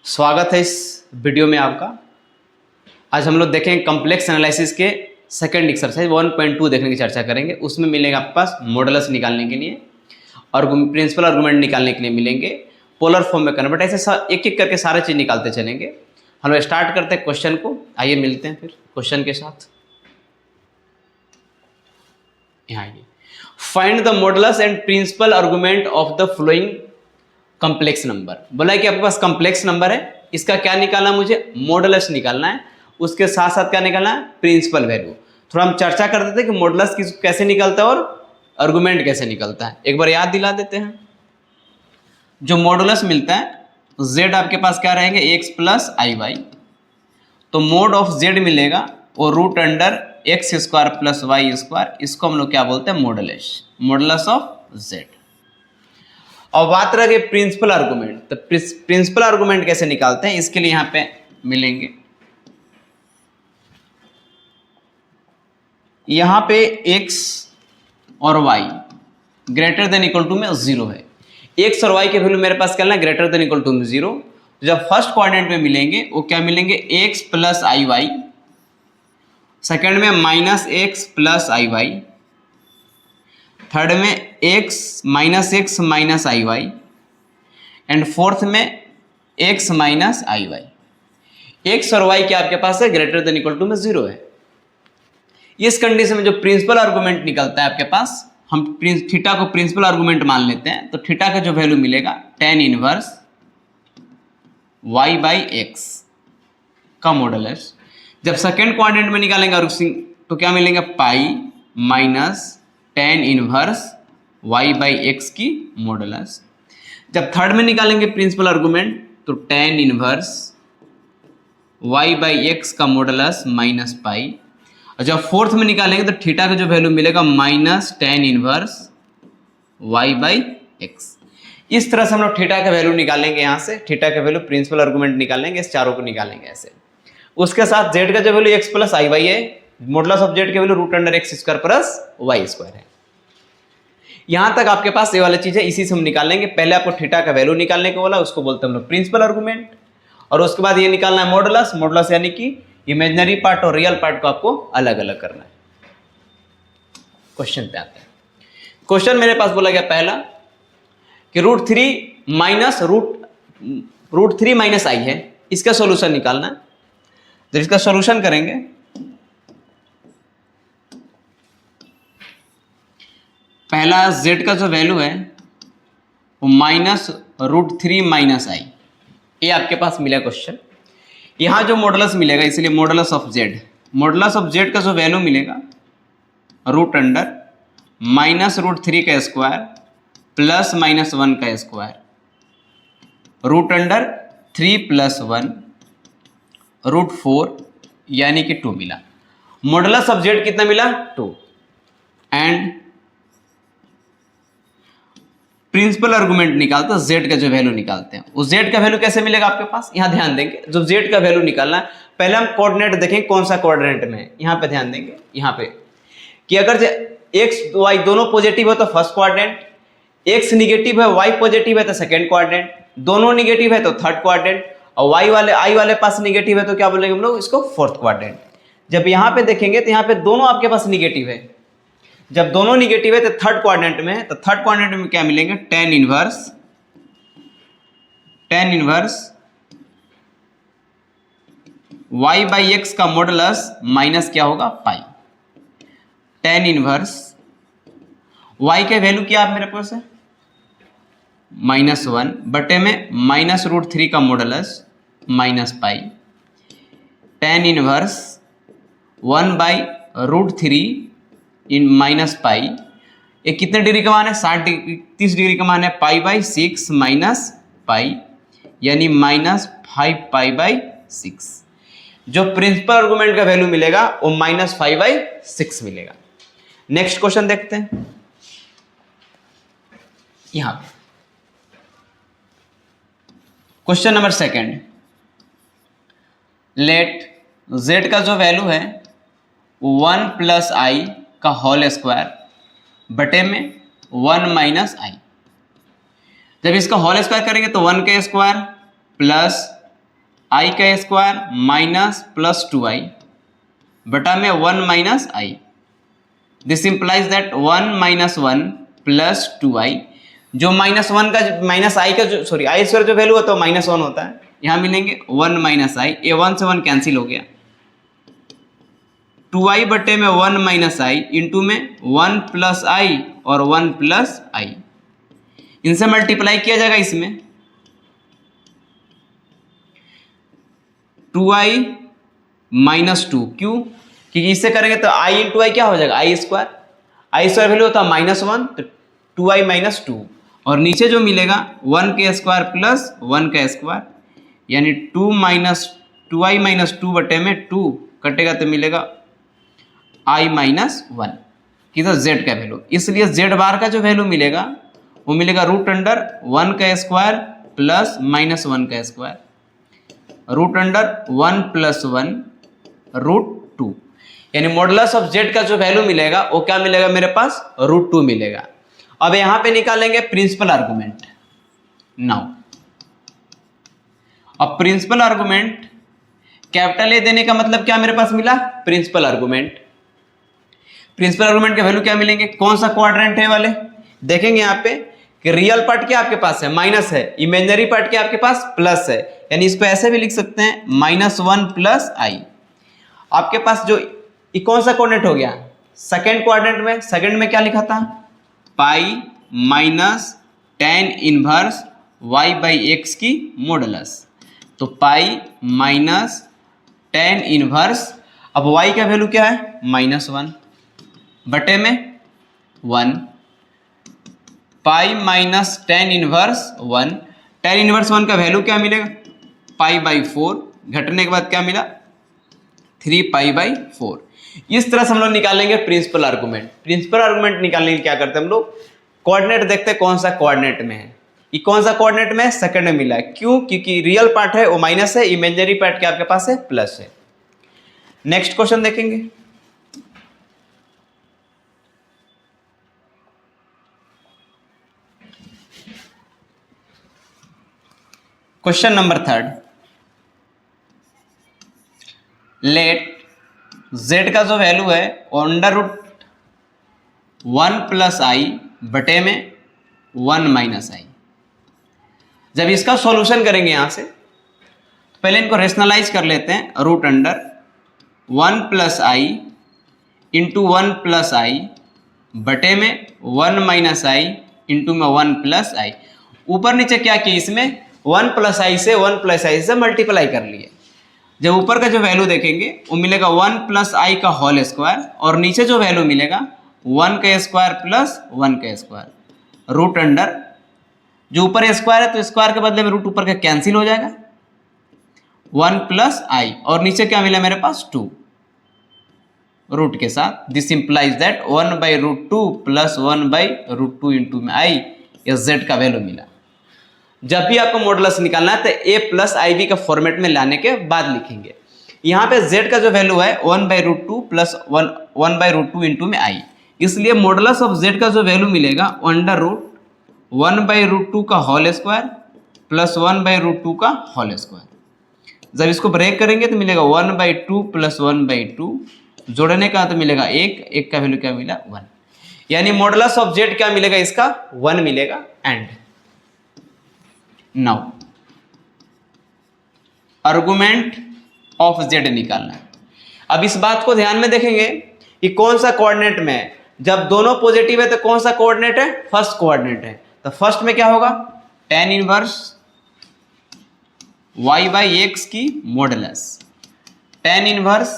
स्वागत है इस वीडियो में आपका। आज हम लोग देखेंगे कॉम्प्लेक्स एनालिसिस के सेकंड एक्सरसाइज 1.2 देखने की चर्चा करेंगे। उसमें मिलेगा आपके पास मॉडुलस निकालने के लिए और प्रिंसिपल आर्गुमेंट निकालने के लिए मिलेंगे, पोलर फॉर्म में कन्वर्ट, ऐसे एक एक करके सारे चीज़ निकालते चलेंगे। हम लोग स्टार्ट करते हैं क्वेश्चन को। आइए मिलते हैं फिर क्वेश्चन के साथ। यहाँ आइए, find the modulus and principal argument of the following complex number. बोला है कि आपके पास कॉम्प्लेक्स नंबर है, इसका क्या निकालना है, मुझे मॉडुलस निकालना है, उसके साथ साथ क्या निकालना है, प्रिंसिपल वैल्यू। थोड़ा हम चर्चा कर देते हैं कि मॉडुलस कैसे निकलता है और आर्गुमेंट कैसे निकलता है। एक बार याद दिला देते हैं। जो मॉडुलस मिलता है z आपके पास क्या रहेंगे, x प्लस आई वाई, तो मोड ऑफ z मिलेगा और root under x square plus y square, इसको हम लोग क्या बोलते हैं, मॉडुलस, मॉडुलस ऑफ z। और बात रह गई प्रिंसिपल आर्गुमेंट, तो प्रिंसिपल आर्गुमेंट कैसे निकालते हैं, इसके लिए यहां पे मिलेंगे, यहां पे x और y greater than equal to में 0 है। x और y के वैल्यू मेरे पास क्या है, ग्रेटर देन इक्वल टू में 0। जब फर्स्ट क्वाड्रेंट में मिलेंगे वो क्या मिलेंगे, x plus i y, second में minus x plus i y, third में x minus i y, and fourth में x minus i y. x और y क्या आपके पास है, ग्रेटर देन इक्वल टू में 0 है। इस कंडीशन में जो प्रिंसिपल आर्गुमेंट निकलता है आपके पास, हम थीटा को प्रिंसिपल आर्गुमेंट मान लेते हैं, तो थीटा का जो वैल्यू मिलेगा tan inverse y by x का मॉडुलस। जब सेकेंड क्वाड्रेंट में निकालेंगे तो क्या मिलेंगे, pi minus tan inverse y by x की मॉडुलस। जब थर्ड में निकालेंगे प्रिंसिपल आर्गुमेंट तो tan inverse y by x का मॉडुलस माइनस पाई, और जब फोर्थ में निकालेंगे तो थीटा का जो वैल्यू मिलेगा minus tan inverse y by x. इस तरह से हम लोग थीटा का वैल्यू निकालेंगे, यहाँ से थीटा का वैल्यू प्रिंसिपल आर्गुमेंट निकालेंगे, इस चारों को निकालेंगे ऐसे। उसके साथ z का जो value x plus i y है, मॉडुलस ऑफ z के value root under x square plus y square है। यहां तक आपके पास ये वाली चीज है, इसी से हम निकालेंगे। पहले आपको थीटा का वैल्यू निकालने को बोला, उसको बोलते हैं हम लोग प्रिंसिपल आर्गुमेंट, और उसके बाद ये निकालना है मॉडुलस। मॉडुलस यानी कि इमेजिनरी पार्ट और रियल पार्ट को आपको अलग अलग करना है। क्वेश्चन पे आते हैं। क्वेश्चन मेरे पास बोला गया पहला कि रूट थ्री माइनस आई है, इसका सॉल्यूशन निकालना है। जब इसका सॉल्यूशन करेंगे पहला z का जो वैल्यू है वो माइनस रूट थ्री माइनस आई, ये आपके पास मिला क्वेश्चन। यहाँ जो मॉडुलस मिलेगा, इसलिए मॉडुलस ऑफ z का जो वैल्यू मिलेगा root under minus root three का स्क्वायर प्लस माइनस वन का square, root under three plus one root four, यानी कि 2 मिला। मॉडुलस ऑफ z कितना मिला, 2। एंड प्रिंसिपल आर्गुमेंट निकालते हैं, z का जो वैल्यू निकालते हैं, उस z का वैल्यू कैसे मिलेगा आपके पास, यहां ध्यान देंगे। जब z का वैल्यू निकालना है, पहले हम कोऑर्डिनेट देखेंगे कौन सा कोऑर्डिनेट में है। यहां पे ध्यान देंगे, यहां पे कि अगर x y दोनों पॉजिटिव है तो फर्स्ट क्वाड्रेंट, x निगेटिव है y पॉजिटिव है तो सेकंड क्वाड्रेंट, दोनों निगेटिव है तो थर्ड क्वाड्रेंट, और आई वाले पास निगेटिव है तो क्या बोलेंगे हम लोग, इसको फोर्थ क्वाड्रेंट। जब यहां पे देखेंगे तो यहां पे दोनों आपके पास निगेटिव है, जब दोनों निगेटिव है तो थर्ड क्वाड्रेंट में है, तो थर्ड क्वाड्रेंट में क्या मिलेंगे, tan inverse y by x का मॉडुलस माइनस क्या होगा, पाई। tan इनवर्स y के वैल्यू क्या आप मेरे पास है, माइनस वन बटे में माइनस रूट थ्री का modulus minus pi, tan inverse one by root three in minus pi. ये कितने डिग्री का मान है, 30 डिग्री का मान है, पाई बाई 6 माइनस पाई, यानी माइनस 5 पाई बाई 6। जो प्रिंसिपल आर्गुमेंट का वैल्यू मिलेगा वो माइनस 5 बाई 6 मिलेगा। नेक्स्ट क्वेश्चन देखते हैं। यहां पे question number second, let z का जो वैल्यू है 1 प्लस आई का होल स्क्वायर बटे में 1 माइनस आई। जब इसका होल स्क्वायर करेंगे तो 1 का स्क्वायर प्लस आई का स्क्वायर माइनस प्लस 2i बटा में 1 minus I. This implies that 1 minus 1 plus 2i, जो माइनस 1 का माइनस आई का जो सॉरी आई स्क्वायर जो वैल्यू होता है माइनस 1 होता है, यहाँ मिलेंगे 1 माइनस आई, ये 1 से 1 कैंसिल हो गया, 2i बटे में 1 माइनस आई इंटू में 1 प्लस आई और 1 प्लस आई, इनसे मल्टीप्लाई किया जाएगा इसमें 2i माइनस 2, क्यों? क्योंकि इससे करेंगे तो i इंटू आई क्या हो जाएगा, आई स्क्वायर वैल्यू होता है माइनस 1, तो 2i माइनस 2, और नीचे जो मिलेगा 1 के स्क्वायर प्लस 1 का स्क्वायर, यानी 2i माइनस 2 बटे में 2 कटेगा तो मिलेगा i माइनस 1, किधर z का वैल्यू, इसलिए z बार का जो वैल्यू मिलेगा वो मिलेगा रूट अंडर 1 का स्क्वायर प्लस माइनस 1 का square, root under 1 plus 1 root 2, यानी मॉडुलस ऑफ z का जो वैल्यू मिलेगा वो क्या मिलेगा मेरे पास, रूट 2 मिलेगा। अब यहाँ पे निकालेंगे प्रिंसिपल आर्गुमेंट। नाउ अब प्रिंसिपल आर्गुमेंट कैपिटल ए देने का मतलब क्या मेरे पास मिला, प्रिंसिपल आर्गुमेंट। प्रिंसिपल आर्गुमेंट के वैल्यू क्या मिलेंगे, कौन सा क्वाड्रेंट है वाले, देखेंगे यहाँ पे कि रियल पार्ट क्या आपके पास है माइनस है, इमेजिनरी पार्ट क्या आपके पास प्लस है, यानी इसको ऐसे भी लिख सकते हैं -1 प्लस आई। आपके पास जो ये कौन सा कोऑर्डिनेट हो गया, सेकंड क्वाड्रेंट में, सेकंड में क्या लिखा था, pi minus tan inverse y by x की मॉडुलस, तो पाई माइनस tan इनवर्स, अब y का वैल्यू क्या है -1 बटे में 1, pi minus tan inverse 1, tan inverse 1 का वैल्यू क्या मिलेगा, पाई बाई 4, घटने के बाद क्या मिला 3 पाई बाई 4। इस तरह से हम लोग निकालेंगे प्रिंसिपल आर्गुमेंट। प्रिंसिपल आर्गुमेंट निकालने के लिए क्या करते हैं हम लोग, कोऑर्डिनेट देखते हैं कौन सा कोऑर्डिनेट में है, ये कौन सा कोऑर्डिनेट में है, सेकंड में मिला है, क्यों, क्योंकि रियल पार्ट है वो माइनस है, इमेजिनरी पार्ट क्या आपके पास है प्लस है। नेक्स्ट क्वेश्चन देखेंगे, क्वेश्चन नंबर 3, लेट z का जो वैल्यू है वो अंडर रूट 1 प्लस आई बटे में 1 माइनस आई। जब इसका सॉल्यूशन करेंगे यहाँ से तो पहले इनको रेशनलाइज कर लेते हैं, रूट अंडर 1 प्लस आई इंटू 1 प्लस आई बटे में 1 माइनस आई इंटू में 1 प्लस आई। ऊपर नीचे क्या किया, इसमें 1 प्लस आई से 1 प्लस आई से मल्टीप्लाई कर लिए। जब ऊपर का जो वैल्यू देखेंगे वो मिलेगा 1 प्लस आई का होल स्क्वायर, और नीचे जो वैल्यू मिलेगा 1 का स्क्वायर प्लस 1 का स्क्वायर, रूट अंडर जो ऊपर स्क्वायर है तो स्क्वायर के बदले में रूट ऊपर का कैंसिल हो जाएगा, 1 प्लस आई, और नीचे क्या मिला मेरे पास 2 रूट के साथ। This implies that 1 by root 2 plus 1 by root 2 into में आई, या जेड का वैल्यू मिला। जब भी आपको मॉडुलस निकालना है तो a प्लस आई बी का फॉर्मेट में लाने के बाद लिखेंगे। यहाँ पे z का जो वैल्यू है 1 by root 2 plus 1 by root 2 into में आई, इसलिए मॉडुलस ऑफ z का जो वैल्यू मिलेगा अंडर रूट 1 बाई रूट 2 का whole square plus 1 by root 2 का होल स्क्वायर। जब इसको ब्रेक करेंगे तो मिलेगा 1 बाई 2 प्लस 1 बाई 2, जोड़ने का तो मिलेगा 1 का वैल्यू क्या मिला 1, यानी मॉडुलस ऑफ z क्या मिलेगा इसका 1 मिलेगा। And now argument of z निकालना है। अब इस बात को ध्यान में देखेंगे कि कौन सा कोऑर्डिनेट में है, जब दोनों पॉजिटिव है तो कौन सा कोऑर्डिनेट है, फर्स्ट कोऑर्डिनेट है, तो फर्स्ट में क्या होगा tan inverse y by x की modulus, tan inverse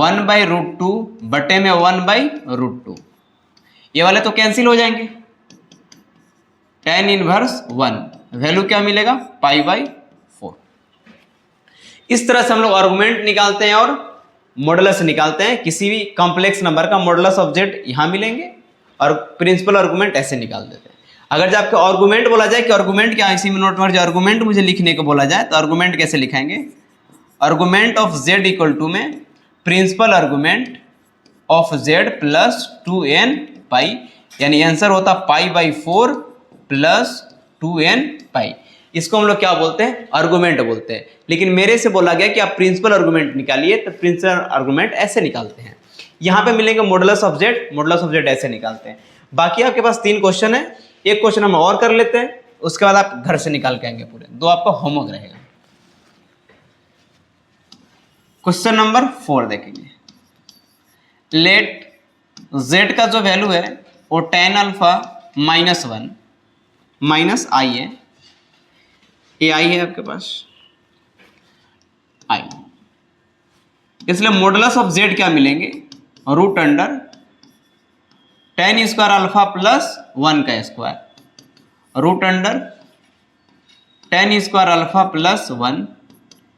1 by root 2 बटे में 1 बाई रूट 2, ये वाले तो कैंसिल हो जाएंगे, tan इनवर्स 1 वैल्यू क्या मिलेगा पाई बाई 4। इस तरह से हम लोग आर्गुमेंट निकालते हैं और मॉडुलस निकालते हैं। किसी भी कॉम्प्लेक्स नंबर का मॉडुलस ऑफ z यहाँ मिलेंगे और प्रिंसिपल आर्गुमेंट ऐसे निकाल देते हैं। अगर जब आपको आर्गुमेंट बोला जाए कि आर्गुमेंट क्या, इसी में नोट में जो आर्गुमेंट मुझे लिखने को बोला जाए तो आर्गुमेंट कैसे लिखेंगे, argument of z equal to में principal argument of z plus 2n pi, यानी आंसर होता पाई बाई 4 प्लस 2n पाई। इसको हम लोग क्या बोलते हैं, आर्गुमेंट बोलते हैं। लेकिन मेरे से बोला गया कि आप प्रिंसिपल आर्गुमेंट निकालिए, तो प्रिंसिपल आर्गुमेंट ऐसे निकालते हैं। यहाँ पे मिलेंगे मॉडुलस ऑफ जेड ऐसे निकालते हैं। बाकी आपके पास 3 क्वेश्चन है, एक क्वेश्चन हम और कर लेते हैं, उसके बाद आप घर से निकाल के आएंगे पूरे, 2 आपका होमवर्क रहेगा। क्वेश्चन नंबर 4 देखेंगे। लेट z का जो वैल्यू है वो tan अल्फा -1 माइनस आई है, ये आई है आपके पास आई, इसलिए मॉडुलस ऑफ z क्या मिलेंगे, root under tan square alpha plus 1 का square root under tan square alpha plus 1,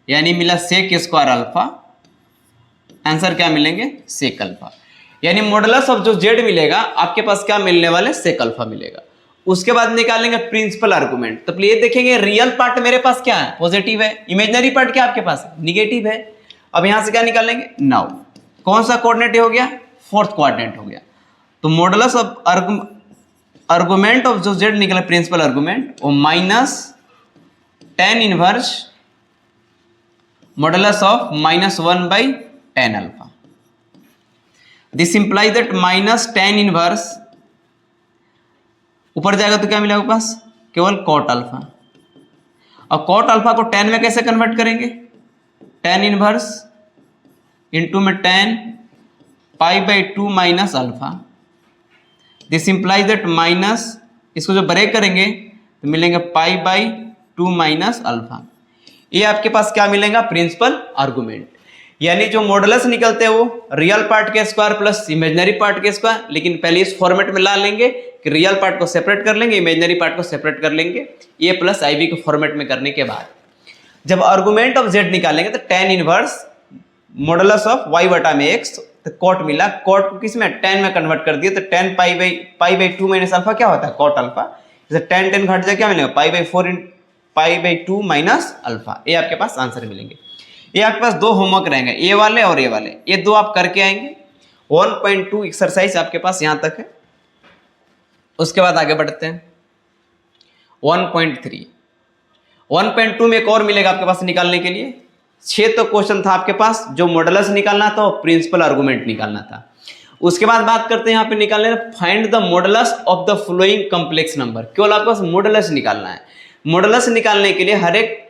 यानी मिला सेक स्क्वायर अल्फा, आंसर क्या मिलेंगे सेक अल्फा। यानी मॉडुलस ऑफ जो z मिलेगा आपके पास क्या मिलने वाले, सेक अल्फा मिलेगा। उसके बाद निकालेंगे प्रिंसिपल आर्गुमेंट। तो प्लीज देखेंगे रियल पार्ट मेरे पास क्या है, पॉजिटिव है, इमेजिनरी पार्ट क्या आपके पास निगेटिव है। अब यहां से क्या निकालेंगे, नाउ कौन सा कोऑर्डिनेट हो गया, 4th कोऑर्डिनेट हो गया। तो मॉडुलस ऑफ आर्गुमेंट ऑफ जो z निकला प्रिंसिपल आर्गुमेंट वो minus tan inverse modulus of -1/tan alpha. This implies that minus tan inverse ऊपर जाएगा तो क्या मिलेगा आपके पास, केवल कॉट अल्फा। और कॉट अल्फा को tan में कैसे कन्वर्ट करेंगे, tan इनवर्स इंटू में tan π/2 minus alpha. This implies that minus, इसको जो ब्रेक करेंगे तो मिलेंगे π/2 माइनस अल्फा। ये आपके पास क्या मिलेगा, प्रिंसिपल आर्गुमेंट। यानी जो मॉडुलस निकलते हैं वो रियल पार्ट के स्क्वायर प्लस इमेजिनरी पार्ट के स्क्वायर। लेकिन पहले इस फॉर्मेट में ला लेंगे कि रियल पार्ट को सेपरेट कर लेंगे, इमेजिनरी पार्ट को सेपरेट कर लेंगे, ए प्लस आई बी के फॉर्मेट में करने के बाद जब आर्गुमेंट ऑफ जेड निकालेंगे तो tan inverse modulus of y/x, तो कॉट मिला, कॉट को किस में tan में कन्वर्ट कर दिया, तो tan π/2 माइनस अल्फा क्या होता है, कॉट अल्फा। जैसे tan घट जाए क्या मिलेगा, π/2 माइनस अल्फा। ये आपके पास आंसर मिलेंगे। ये आपके पास 2 होमवर्क रहेंगे, ए वाले और ए वाले, ये 2 आप करके आएंगे। 1.2 एक्सरसाइज आपके पास यहां तक है। उसके बाद आगे बढ़ते हैं 1.3। 1.2 में एक और मिलेगा आपके पास निकालने के लिए। 6 तो क्वेश्चन था आपके पास, जो मॉडुलस निकालना था और प्रिंसिपल आर्गुमेंट निकालना था। उसके बाद बात करते हैं यहाँ पे निकालने, find the modulus of the following complex number. केवल आपके पास मॉडुलस निकालना है। मॉडुलस निकालने के लिए हर एक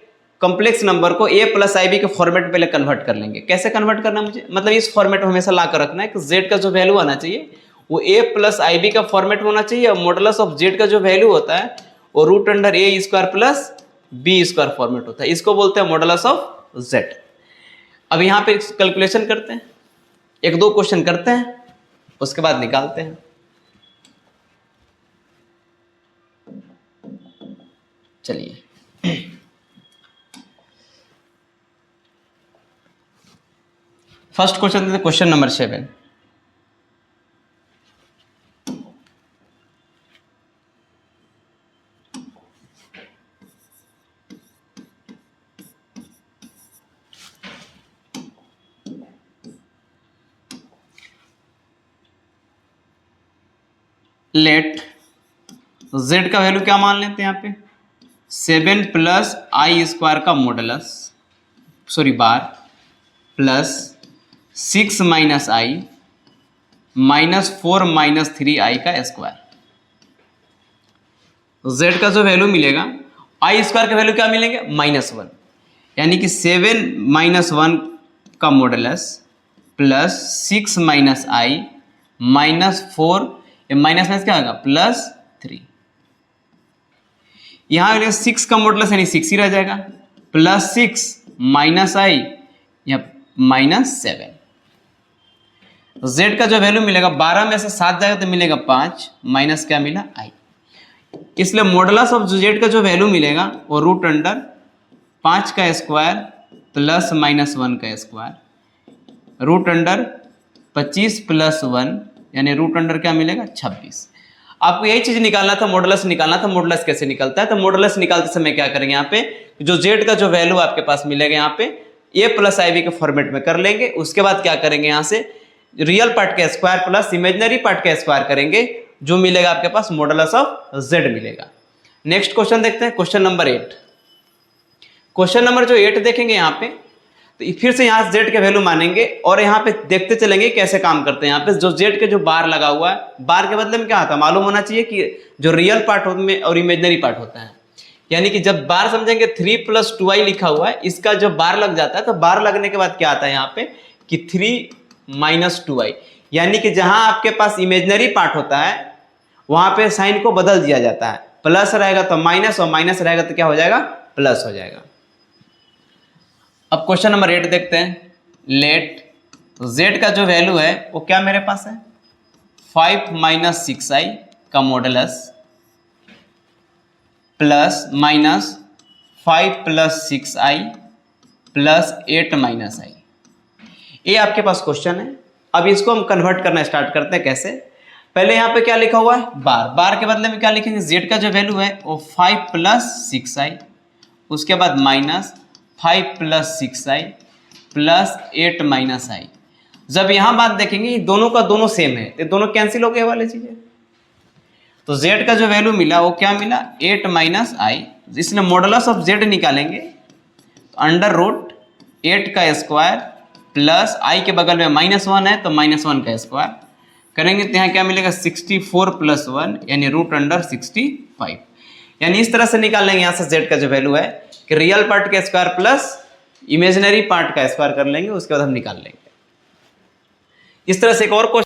कॉम्प्लेक्स नंबर को a प्लस आई बी के फॉर्मेट में पहले कन्वर्ट कर लेंगे। कैसे कन्वर्ट करना, मुझे मतलब इस फॉर्मेट में हमेशा ला कर रखना है कि z का जो वैल्यू आना चाहिए वो a प्लस आई बी का फॉर्मेट में होना चाहिए, और मॉडुलस ऑफ z का जो वैल्यू होता है वो root under a square plus b square format होता है। इसको बोलते हैं मॉडुलस ऑफ z। अब यहाँ पे कैलकुलेशन करते हैं, 1-2 क्वेश्चन करते हैं, उसके बाद निकालते हैं। चलिए फर्स्ट क्वेश्चन देते, क्वेश्चन नंबर 7। लेट z का वैल्यू क्या मान लेते हैं यहाँ पे, 7 प्लस आई स्क्वायर का मॉडुलस, सॉरी बार, प्लस 6 माइनस आई माइनस 4 माइनस 3 आई का स्क्वायर। z का जो वैल्यू मिलेगा, आई स्क्वायर का वैल्यू क्या मिलेंगे, -1, यानी कि 7 माइनस 1 का मॉडुलस प्लस 6 माइनस आई माइनस 4, माइनस माइनस क्या होगा +3। यहाँ 6 का मॉडुलस यानी 6 ही रह जाएगा, प्लस 6 माइनस आई या -7। z का जो वैल्यू मिलेगा 12 में से 7 जाएगा तो मिलेगा 5, माइनस क्या मिला i। इसलिए मॉडुलस ऑफ z का जो वैल्यू मिलेगा वो रूट अंडर 5 का स्क्वायर प्लस -1 का स्क्वायर रूट अंडर 25 प्लस 1 यानी रूट अंडर क्या मिलेगा 26। आपको यही चीज निकालना था, मॉडुलस निकालना था। मॉडुलस कैसे निकलता है, तो मॉडुलस निकालते समय क्या करेंगे, यहाँ पे जो z का जो वैल्यू आपके पास मिलेगा यहाँ पे a प्लस आई बी के फॉर्मेट में कर लेंगे। उसके बाद क्या करेंगे, यहाँ से रियल पार्ट का स्क्वायर प्लस इमेजिनरी पार्ट का स्क्वायर करेंगे, जो मिलेगा आपके पास मॉडुलस ऑफ z मिलेगा। नेक्स्ट क्वेश्चन देखते हैं, क्वेश्चन नंबर 8। क्वेश्चन नंबर जो 8 देखेंगे यहाँ पे, तो फिर से यहाँ z के वैल्यू मानेंगे और यहाँ पे देखते चलेंगे कैसे काम करते हैं। यहाँ पे जो z के जो बार लगा हुआ है, बार के बदले में क्या आता है मालूम होना चाहिए कि जो रियल पार्ट में और इमेजनरी पार्ट होता है। यानी कि जब बार समझेंगे 3 + 2i लिखा हुआ है, इसका जो बार लग जाता है तो बार लगने के बाद क्या आता है यहाँ पे कि 3 - 2i, यानी कि जहां आपके पास इमेजनरी पार्ट होता है वहां पे साइन को बदल दिया जाता है। प्लस रहेगा तो माइनस और माइनस रहेगा तो क्या हो जाएगा, प्लस हो जाएगा। अब क्वेश्चन नंबर 8 देखते हैं। लेट z का जो वैल्यू है वो क्या मेरे पास है 5 - 6i का modulus plus minus 5 + 6i plus 8 - i। ये आपके पास क्वेश्चन है। अब इसको हम कन्वर्ट करना स्टार्ट करते हैं। कैसे, पहले यहाँ पे क्या लिखा हुआ है बार, बार के बदले में क्या लिखेंगे z का जो वैल्यू है वो 5 + 6i, उसके बाद माइनस 5 + 6i प्लस 8 - i। जब यहाँ बात देखेंगे ये दोनों का दोनों सेम है तो दोनों कैंसिल हो गए वाले चीजें। तो z का जो वैल्यू मिला वो क्या मिला 8 - i। इसलिए मॉडुलस ऑफ z निकालेंगे तो √8 का स्क्वायर प्लस i के बगल में -1 है तो -1 का स्क्वायर करेंगे तो यहाँ क्या मिलेगा 64 + 1 यानी √65। यानी इस तरह से निकाल लेंगे यहाँ से z का जो वैल्यू है कि रियल पार्ट का स्क्वायर प्लस इमेजिनरी पार्ट का स्क्वायर कर लेंगे, उसके बाद हम निकाल लेंगे। इस तरह से एक और क्वेश्चन